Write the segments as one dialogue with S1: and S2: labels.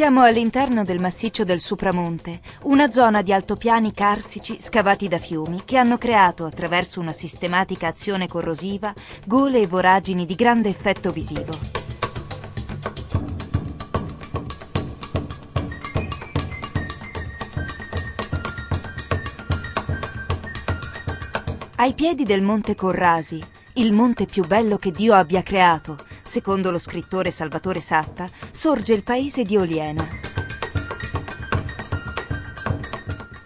S1: Siamo all'interno del massiccio del Supramonte, una zona di altopiani carsici scavati da fiumi che hanno creato, attraverso una sistematica azione corrosiva, gole e voragini di grande effetto visivo. Ai piedi del Monte Corrasi, il monte più bello che Dio abbia creato, secondo lo scrittore Salvatore Satta, sorge il paese di Oliena.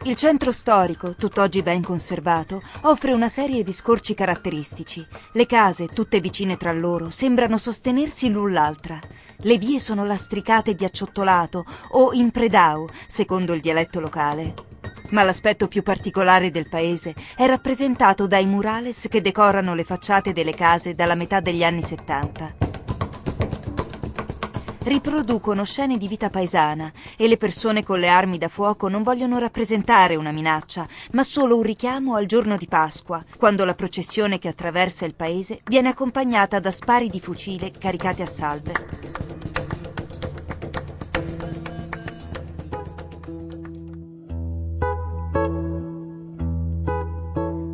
S1: Il centro storico, tutt'oggi ben conservato, offre una serie di scorci caratteristici. Le case, tutte vicine tra loro, sembrano sostenersi l'un l'altra. Le vie sono lastricate di acciottolato o impredau, secondo il dialetto locale. Ma l'aspetto più particolare del paese è rappresentato dai murales che decorano le facciate delle case dalla metà degli anni 70. Riproducono scene di vita paesana e le persone con le armi da fuoco non vogliono rappresentare una minaccia, ma solo un richiamo al giorno di Pasqua, quando la processione che attraversa il paese viene accompagnata da spari di fucile caricati a salve.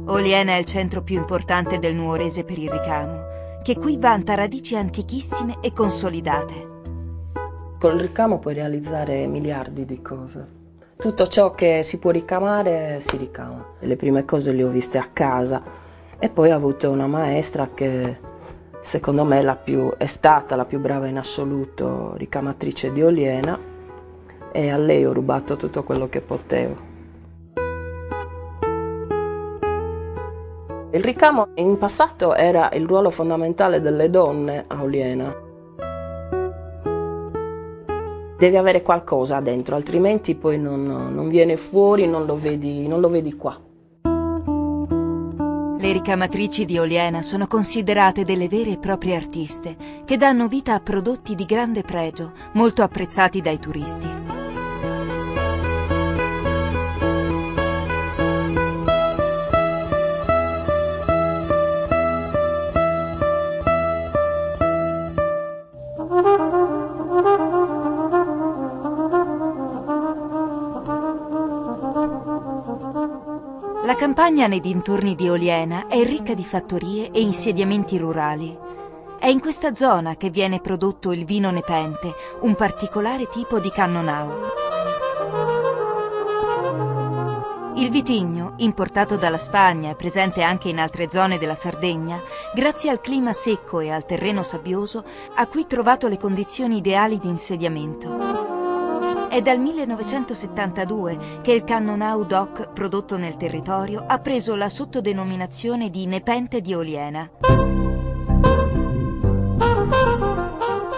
S1: Oliena è il centro più importante del nuorese per il ricamo, che qui vanta radici antichissime e consolidate.
S2: Col ricamo puoi realizzare miliardi di cose. Tutto ciò che si può ricamare si ricama. Le prime cose le ho viste a casa e poi ho avuto una maestra che secondo me è stata la più brava in assoluto ricamatrice di Oliena, e a lei ho rubato tutto quello che potevo. Il ricamo in passato era il ruolo fondamentale delle donne a Oliena. Devi avere qualcosa dentro, altrimenti poi non viene fuori, non lo vedi qua.
S1: Le ricamatrici di Oliena sono considerate delle vere e proprie artiste, che danno vita a prodotti di grande pregio, molto apprezzati dai turisti. La campagna nei dintorni di Oliena è ricca di fattorie e insediamenti rurali. È in questa zona che viene prodotto il vino nepente, un particolare tipo di cannonau. Il vitigno, importato dalla Spagna e presente anche in altre zone della Sardegna, grazie al clima secco e al terreno sabbioso, ha qui trovato le condizioni ideali di insediamento. È dal 1972 che il cannonau DOC prodotto nel territorio ha preso la sottodenominazione di Nepente di Oliena.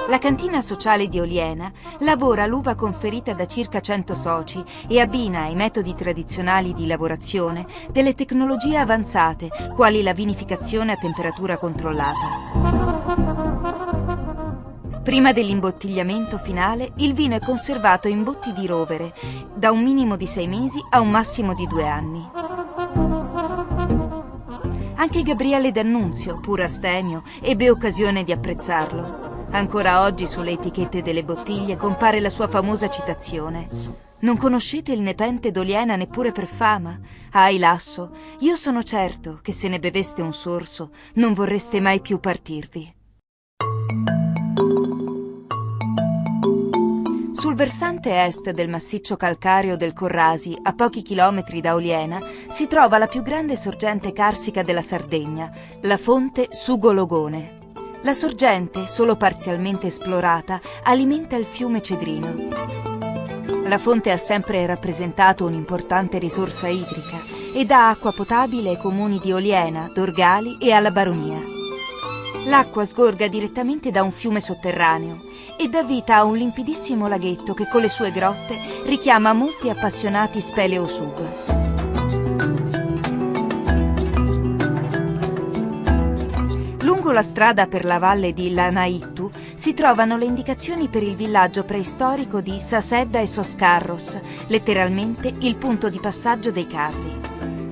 S1: La cantina sociale di Oliena lavora l'uva conferita da circa 100 soci e abbina ai metodi tradizionali di lavorazione delle tecnologie avanzate, quali la vinificazione a temperatura controllata. Prima dell'imbottigliamento finale, il vino è conservato in botti di rovere, da un minimo di 6 mesi a un massimo di 2 anni. Anche Gabriele D'Annunzio, pur astemio, ebbe occasione di apprezzarlo. Ancora oggi sulle etichette delle bottiglie compare la sua famosa citazione: «Non conoscete il Nepente d'Oliena neppure per fama? Ahi lasso, io sono certo che se ne beveste un sorso non vorreste mai più partirvi». Sul versante est del massiccio calcareo del Corrasi, a pochi chilometri da Oliena, si trova la più grande sorgente carsica della Sardegna, la fonte Sugologone. La sorgente, solo parzialmente esplorata, alimenta il fiume Cedrino. La fonte ha sempre rappresentato un'importante risorsa idrica e dà acqua potabile ai comuni di Oliena, Dorgali e alla Baronia. L'acqua sgorga direttamente da un fiume sotterraneo e dà vita a un limpidissimo laghetto che con le sue grotte richiama molti appassionati speleosub. Lungo la strada per la valle di Lanaittu si trovano le indicazioni per il villaggio preistorico di Sasedda e Soscarros, letteralmente il punto di passaggio dei carri.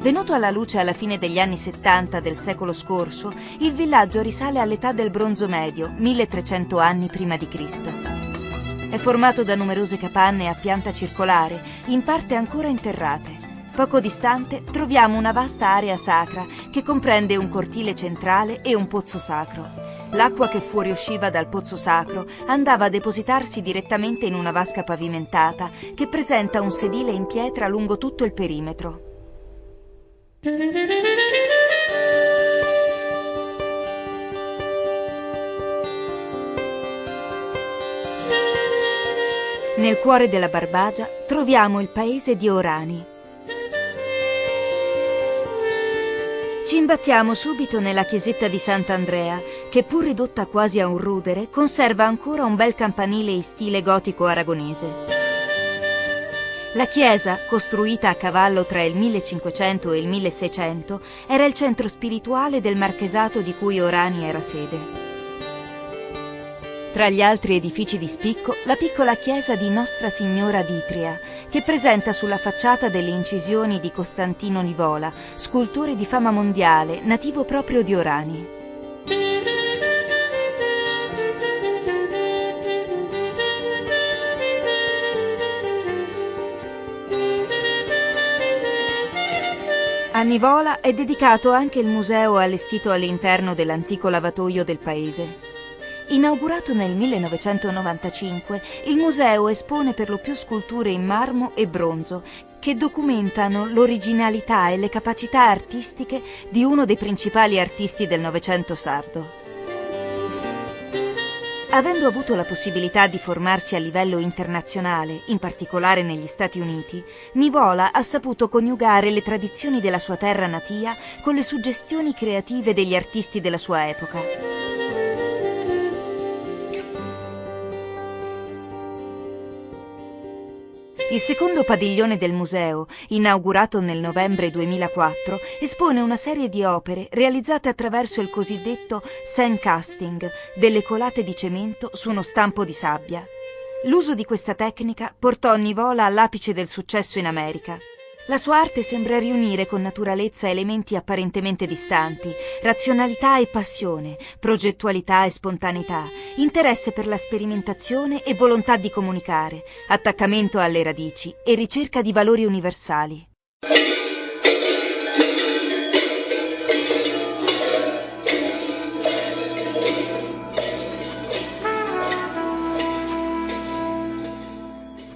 S1: Venuto alla luce alla fine degli anni 70 del secolo scorso, il villaggio risale all'età del Bronzo Medio, 1300 anni prima di Cristo. È formato da numerose capanne a pianta circolare, in parte ancora interrate. Poco distante troviamo una vasta area sacra che comprende un cortile centrale e un pozzo sacro. L'acqua che fuoriusciva dal pozzo sacro andava a depositarsi direttamente in una vasca pavimentata che presenta un sedile in pietra lungo tutto il perimetro. Nel cuore della Barbagia troviamo il paese di Orani. Ci imbattiamo subito nella chiesetta di Sant'Andrea, che pur ridotta quasi a un rudere, conserva ancora un bel campanile in stile gotico aragonese. La chiesa, costruita a cavallo tra il 1500 e il 1600, era il centro spirituale del marchesato di cui Orani era sede. Tra gli altri edifici di spicco, la piccola chiesa di Nostra Signora d'Itria, che presenta sulla facciata delle incisioni di Costantino Nivola, scultore di fama mondiale, nativo proprio di Orani. A Nivola è dedicato anche il museo allestito all'interno dell'antico lavatoio del paese. Inaugurato nel 1995, il museo espone per lo più sculture in marmo e bronzo che documentano l'originalità e le capacità artistiche di uno dei principali artisti del Novecento sardo. Avendo avuto la possibilità di formarsi a livello internazionale, in particolare negli Stati Uniti, Nivola ha saputo coniugare le tradizioni della sua terra natia con le suggestioni creative degli artisti della sua epoca. Il secondo padiglione del museo, inaugurato nel novembre 2004, espone una serie di opere realizzate attraverso il cosiddetto sandcasting, delle colate di cemento su uno stampo di sabbia. L'uso di questa tecnica portò Nivola all'apice del successo in America. La sua arte sembra riunire con naturalezza elementi apparentemente distanti, razionalità e passione, progettualità e spontaneità, interesse per la sperimentazione e volontà di comunicare, attaccamento alle radici e ricerca di valori universali.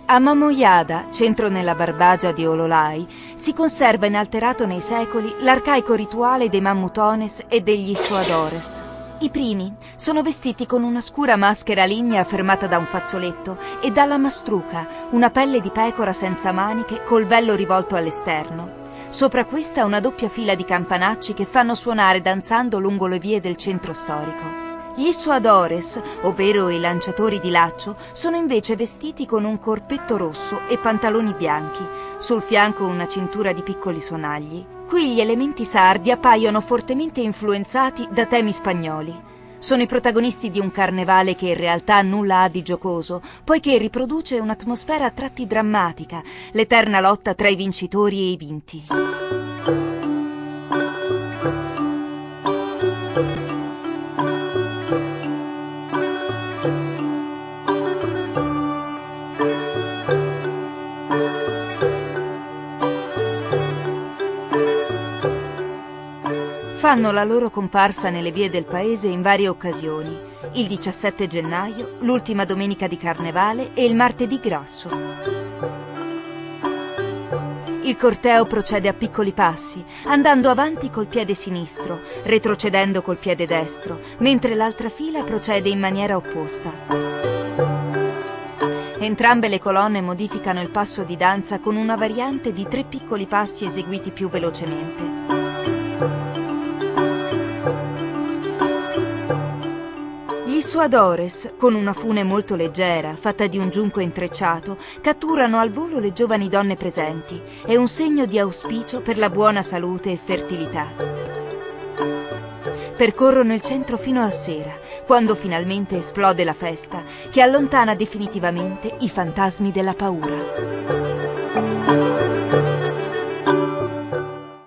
S1: A Momoyada, centro nella Barbagia di Ololai, si conserva inalterato nei secoli l'arcaico rituale dei Mammutones e degli Issoadores. I primi sono vestiti con una scura maschera lignea fermata da un fazzoletto e dalla mastruca, una pelle di pecora senza maniche col vello rivolto all'esterno. Sopra questa una doppia fila di campanacci che fanno suonare danzando lungo le vie del centro storico. Gli Issoadores, ovvero i lanciatori di laccio, sono invece vestiti con un corpetto rosso e pantaloni bianchi, sul fianco una cintura di piccoli sonagli. Qui gli elementi sardi appaiono fortemente influenzati da temi spagnoli. Sono i protagonisti di un carnevale che in realtà nulla ha di giocoso, poiché riproduce un'atmosfera a tratti drammatica, l'eterna lotta tra i vincitori e i vinti. Fanno la loro comparsa nelle vie del paese in varie occasioni, il 17 gennaio, l'ultima domenica di Carnevale e il martedì grasso. Il corteo procede a piccoli passi, andando avanti col piede sinistro, retrocedendo col piede destro, mentre l'altra fila procede in maniera opposta. Entrambe le colonne modificano il passo di danza con una variante di 3 piccoli passi eseguiti più velocemente. Gli Issoadores, con una fune molto leggera, fatta di un giunco intrecciato, catturano al volo le giovani donne presenti. È un segno di auspicio per la buona salute e fertilità. Percorrono il centro fino a sera, quando finalmente esplode la festa, che allontana definitivamente i fantasmi della paura.